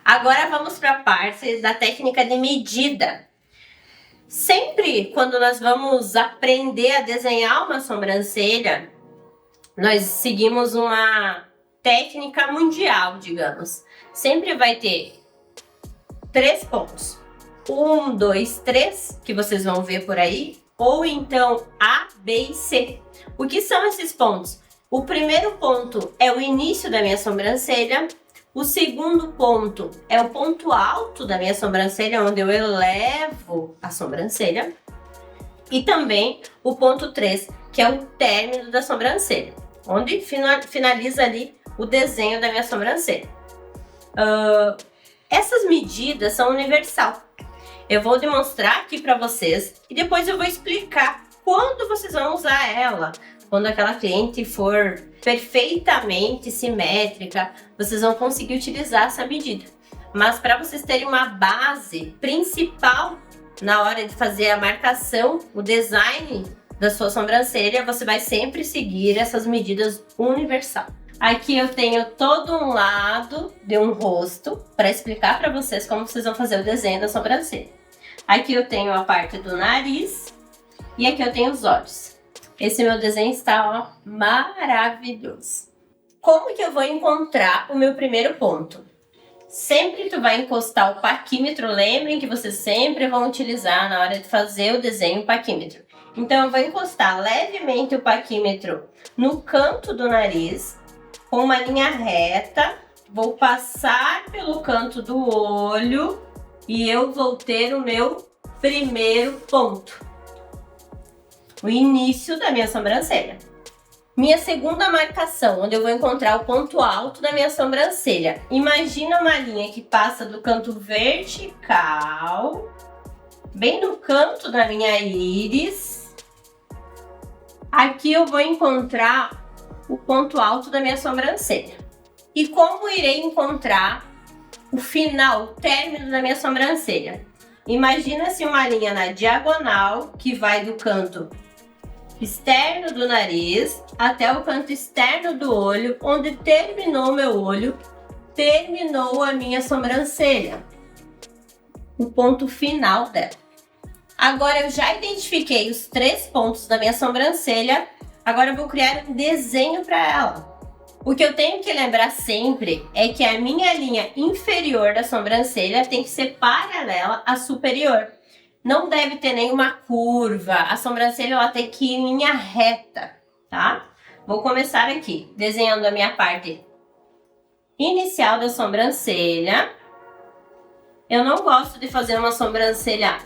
Agora vamos para a parte da técnica de medida. Sempre quando nós vamos aprender a desenhar uma sobrancelha, nós seguimos uma técnica mundial, digamos. Sempre vai ter 3 pontos. 1, 2, 3, que vocês vão ver por aí, ou então A, B e C. O que são esses pontos? O primeiro ponto é o início da minha sobrancelha. O segundo ponto é o ponto alto da minha sobrancelha, onde eu elevo a sobrancelha. E também o ponto 3, que é o término da sobrancelha, onde finaliza ali o desenho da minha sobrancelha. Essas medidas são universal. Eu vou demonstrar aqui para vocês e depois eu vou explicar quando vocês vão usar ela. Quando aquela cliente for perfeitamente simétrica, vocês vão conseguir utilizar essa medida. Mas para vocês terem uma base principal na hora de fazer a marcação, o design da sua sobrancelha, você vai sempre seguir essas medidas universal. Aqui eu tenho todo um lado de um rosto para explicar para vocês como vocês vão fazer o desenho da sobrancelha. Aqui eu tenho a parte do nariz e aqui eu tenho os olhos. Esse meu desenho está, ó, maravilhoso. Como que eu vou encontrar o meu primeiro ponto? Sempre tu vai encostar o paquímetro, lembrem que vocês sempre vão utilizar na hora de fazer o desenho o paquímetro. Então eu vou encostar levemente o paquímetro no canto do nariz, com uma linha reta, vou passar pelo canto do olho e eu vou ter o meu primeiro ponto. O início da minha sobrancelha. Minha segunda marcação, onde eu vou encontrar o ponto alto da minha sobrancelha. Imagina uma linha que passa do canto vertical, bem no canto da minha íris. Aqui eu vou encontrar o ponto alto da minha sobrancelha. E como irei encontrar o final, o término da minha sobrancelha? Imagina-se uma linha na diagonal que vai do canto externo do nariz até o canto externo do olho, onde terminou meu olho, terminou a minha sobrancelha. O ponto final dela. Agora eu já identifiquei os 3 pontos da minha sobrancelha, agora eu vou criar um desenho para ela. O que eu tenho que lembrar sempre é que a minha linha inferior da sobrancelha tem que ser paralela à superior. Não deve ter nenhuma curva, a sobrancelha ela tem que ir em linha reta, tá? Vou começar aqui, desenhando a minha parte inicial da sobrancelha. Eu não gosto de fazer uma sobrancelha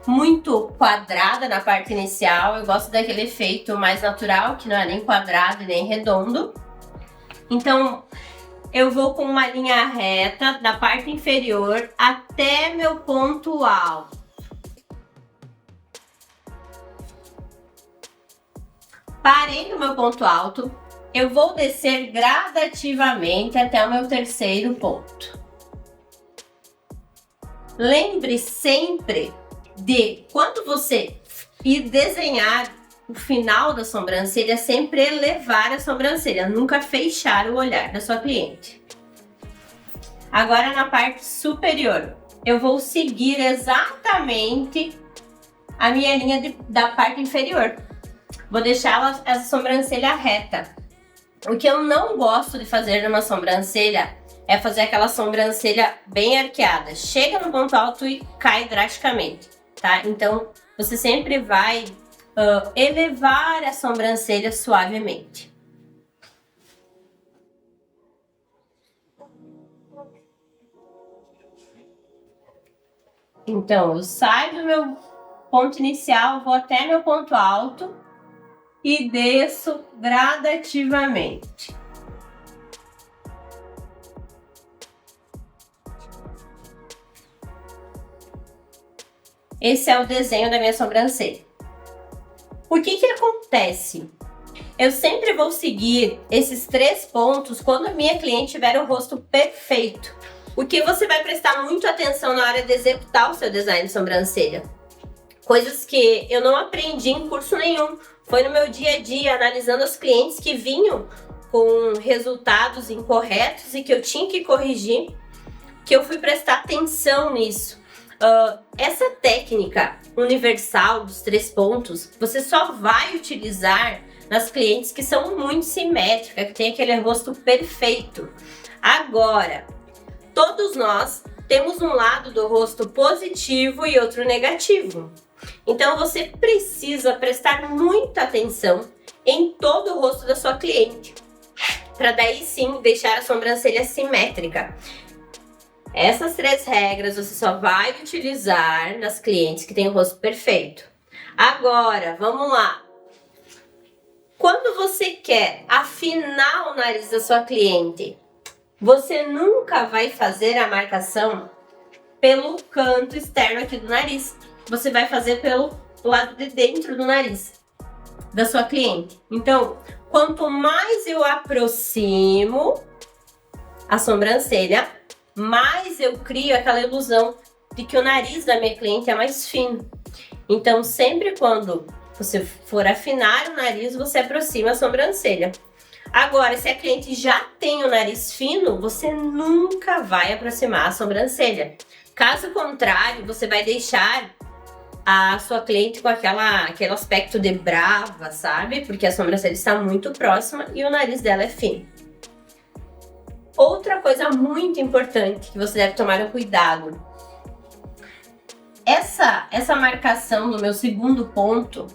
muito quadrada na parte inicial, eu gosto daquele efeito mais natural, que não é nem quadrado nem redondo. Então, eu vou com uma linha reta da parte inferior até meu ponto alto. Parei no meu ponto alto, eu vou descer gradativamente até o meu terceiro ponto. Lembre sempre de, quando você ir desenhar o final da sobrancelha, sempre elevar a sobrancelha, nunca fechar o olhar da sua cliente. Agora na parte superior, eu vou seguir exatamente a minha linha da parte inferior. Vou deixar essa sobrancelha reta. O que eu não gosto de fazer numa sobrancelha é fazer aquela sobrancelha bem arqueada. Chega no ponto alto e cai drasticamente, tá? Então, você sempre vai elevar a sobrancelha suavemente. Então, eu saio do meu ponto inicial, vou até meu ponto alto e desço gradativamente. Esse é o desenho da minha sobrancelha. O que acontece? Eu sempre vou seguir esses 3 pontos quando a minha cliente tiver o rosto perfeito. O que você vai prestar muito atenção na hora de executar o seu design de sobrancelha. Coisas que eu não aprendi em curso nenhum. Foi no meu dia a dia, analisando os clientes que vinham com resultados incorretos e que eu tinha que corrigir. que eu fui prestar atenção nisso. Essa técnica universal dos 3 pontos, você só vai utilizar nas clientes que são muito simétricas, que tem aquele rosto perfeito. Agora, todos nós temos um lado do rosto positivo e outro negativo. Então você precisa prestar muita atenção em todo o rosto da sua cliente, para daí sim deixar a sobrancelha simétrica. Essas 3 regras você só vai utilizar nas clientes que têm o rosto perfeito. Agora, vamos lá. Quando você quer afinar o nariz da sua cliente, você nunca vai fazer a marcação pelo canto externo aqui do nariz. Você vai fazer pelo lado de dentro do nariz da sua cliente. Então, quanto mais eu aproximo a sobrancelha, mais eu crio aquela ilusão de que o nariz da minha cliente é mais fino. Então, sempre quando você for afinar o nariz, você aproxima a sobrancelha. Agora, se a cliente já tem o nariz fino, você nunca vai aproximar a sobrancelha. Caso contrário, você vai deixar a sua cliente com aquele aspecto de brava, sabe? Porque a sobrancelha está muito próxima e o nariz dela é fino. Outra coisa muito importante que você deve tomar cuidado. Essa marcação no meu segundo ponto,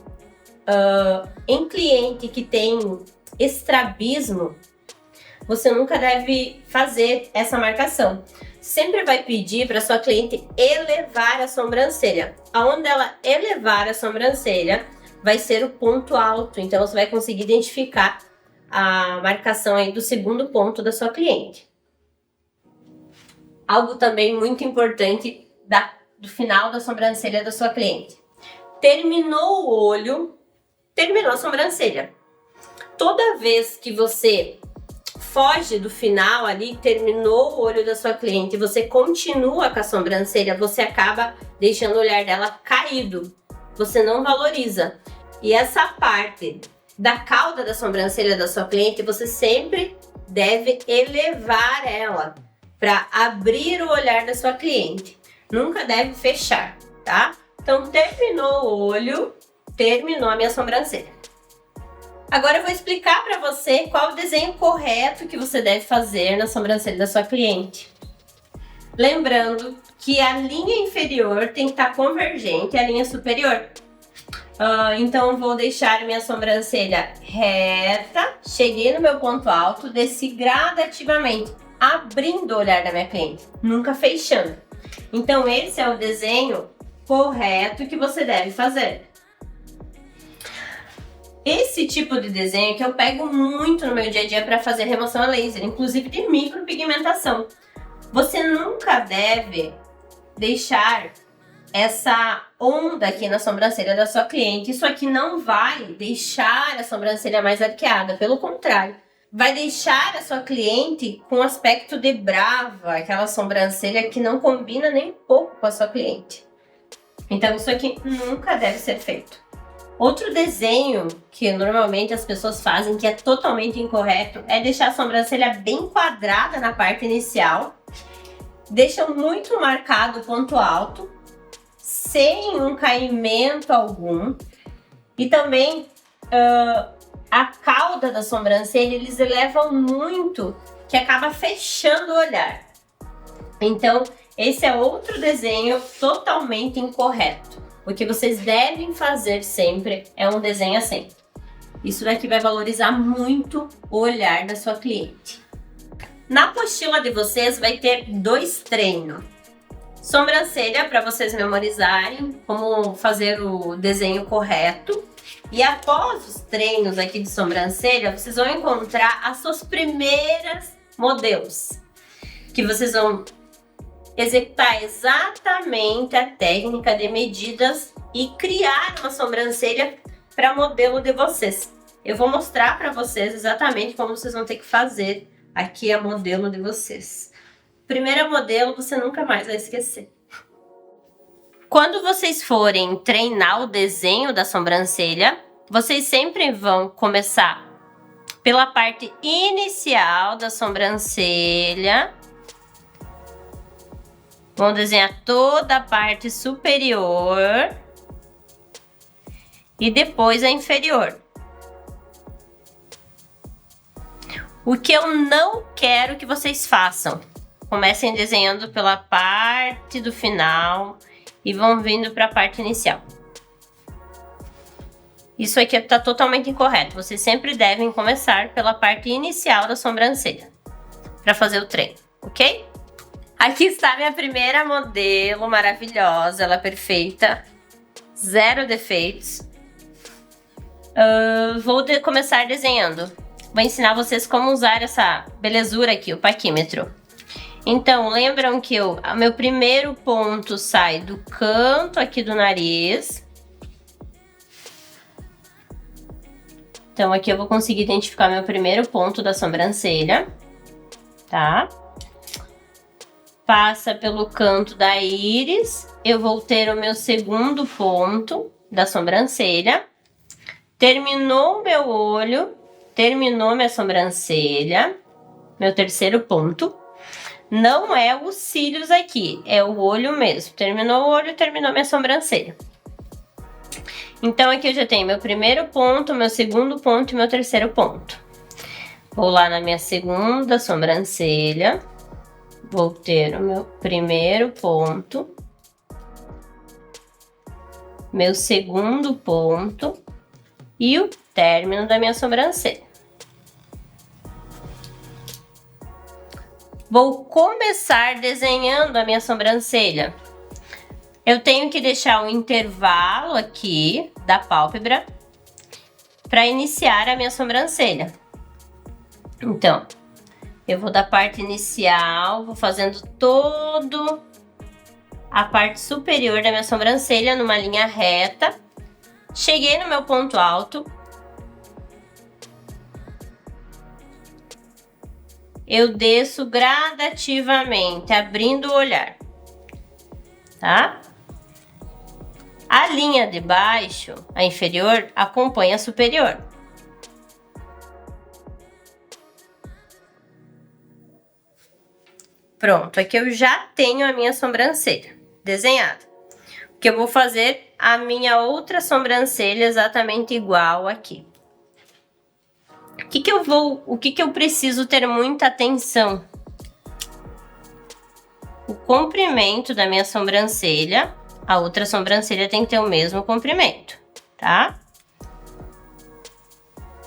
em cliente que tem estrabismo, você nunca deve fazer essa marcação. Sempre vai pedir para sua cliente elevar a sobrancelha. Aonde ela elevar a sobrancelha vai ser o ponto alto, então você vai conseguir identificar a marcação aí do segundo ponto da sua cliente. Algo também muito importante do final da sobrancelha da sua cliente. Terminou o olho, terminou a sobrancelha. Toda vez que você foge do final ali, terminou o olho da sua cliente e você continua com a sobrancelha, você acaba deixando o olhar dela caído. Você não valoriza. E essa parte da cauda da sobrancelha da sua cliente, você sempre deve elevar ela para abrir o olhar da sua cliente. Nunca deve fechar, tá? Então, terminou o olho, terminou a minha sobrancelha. Agora eu vou explicar para você qual o desenho correto que você deve fazer na sobrancelha da sua cliente. Lembrando que a linha inferior tem que estar convergente à linha superior. Então eu vou deixar minha sobrancelha reta, cheguei no meu ponto alto, desci gradativamente, abrindo o olhar da minha cliente, nunca fechando. Então esse é o desenho correto que você deve fazer. Esse tipo de desenho que eu pego muito no meu dia a dia para fazer remoção a laser, inclusive de micropigmentação. Você nunca deve deixar essa onda aqui na sobrancelha da sua cliente. Isso aqui não vai deixar a sobrancelha mais arqueada, pelo contrário, vai deixar a sua cliente com aspecto de brava, aquela sobrancelha que não combina nem um pouco com a sua cliente. Então isso aqui nunca deve ser feito. Outro desenho que normalmente as pessoas fazem, que é totalmente incorreto, é deixar a sobrancelha bem quadrada na parte inicial, deixam muito marcado o ponto alto, sem um caimento algum, e também a cauda da sobrancelha eles elevam muito, que acaba fechando o olhar. Então esse é outro desenho totalmente incorreto. O que vocês devem fazer sempre é um desenho assim. Isso daqui vai valorizar muito o olhar da sua cliente. Na apostila de vocês vai ter 2 treinos. Sobrancelha para vocês memorizarem como fazer o desenho correto. E após os treinos aqui de sobrancelha, vocês vão encontrar as suas primeiras modelos. Que vocês vão executar exatamente a técnica de medidas e criar uma sobrancelha para modelo de vocês. Eu vou mostrar para vocês exatamente como vocês vão ter que fazer aqui a modelo de vocês. Primeiro modelo você nunca mais vai esquecer. Quando vocês forem treinar o desenho da sobrancelha, vocês sempre vão começar pela parte inicial da sobrancelha. Vão desenhar toda a parte superior e depois a inferior. O que eu não quero que vocês façam, comecem desenhando pela parte do final e vão vindo para a parte inicial. Isso aqui está totalmente incorreto. Vocês sempre devem começar pela parte inicial da sobrancelha para fazer o treino, ok? Aqui está minha primeira modelo maravilhosa, ela é perfeita, zero defeitos. Vou começar desenhando. Vou ensinar vocês como usar essa belezura aqui, o paquímetro. Então, lembram que o meu primeiro ponto sai do canto aqui do nariz. Então, aqui eu vou conseguir identificar meu primeiro ponto da sobrancelha, tá? Passa pelo canto da íris, eu vou ter o meu segundo ponto da sobrancelha. Terminou o meu olho, terminou minha sobrancelha, meu terceiro ponto. Não é os cílios aqui, é o olho mesmo. Terminou o olho, terminou minha sobrancelha. Então, aqui eu já tenho meu primeiro ponto, meu segundo ponto e meu terceiro ponto. Vou lá na minha segunda sobrancelha. Vou ter o meu primeiro ponto. Meu segundo ponto. E o término da minha sobrancelha. Vou começar desenhando a minha sobrancelha. Eu tenho que deixar um intervalo aqui da pálpebra para iniciar a minha sobrancelha. Então, eu vou da parte inicial, vou fazendo toda a parte superior da minha sobrancelha numa linha reta. Cheguei no meu ponto alto. Eu desço gradativamente, abrindo o olhar, tá? A linha de baixo, a inferior, acompanha a superior. Pronto, aqui eu já tenho a minha sobrancelha desenhada. O que eu vou fazer, a minha outra sobrancelha exatamente igual aqui. O que eu preciso ter muita atenção? O comprimento da minha sobrancelha, a outra sobrancelha tem que ter o mesmo comprimento, tá?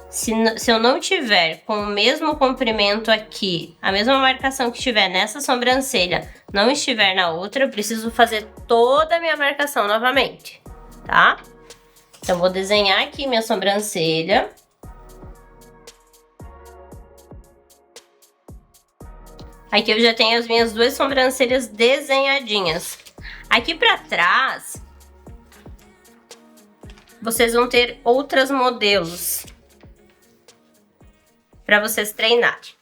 Se eu não tiver com o mesmo comprimento aqui, a mesma marcação que estiver nessa sobrancelha, não estiver na outra, eu preciso fazer toda a minha marcação novamente, tá? Então, vou desenhar aqui minha sobrancelha. Aqui eu já tenho as minhas duas sobrancelhas desenhadinhas. Aqui pra trás, vocês vão ter outros modelos para vocês treinarem.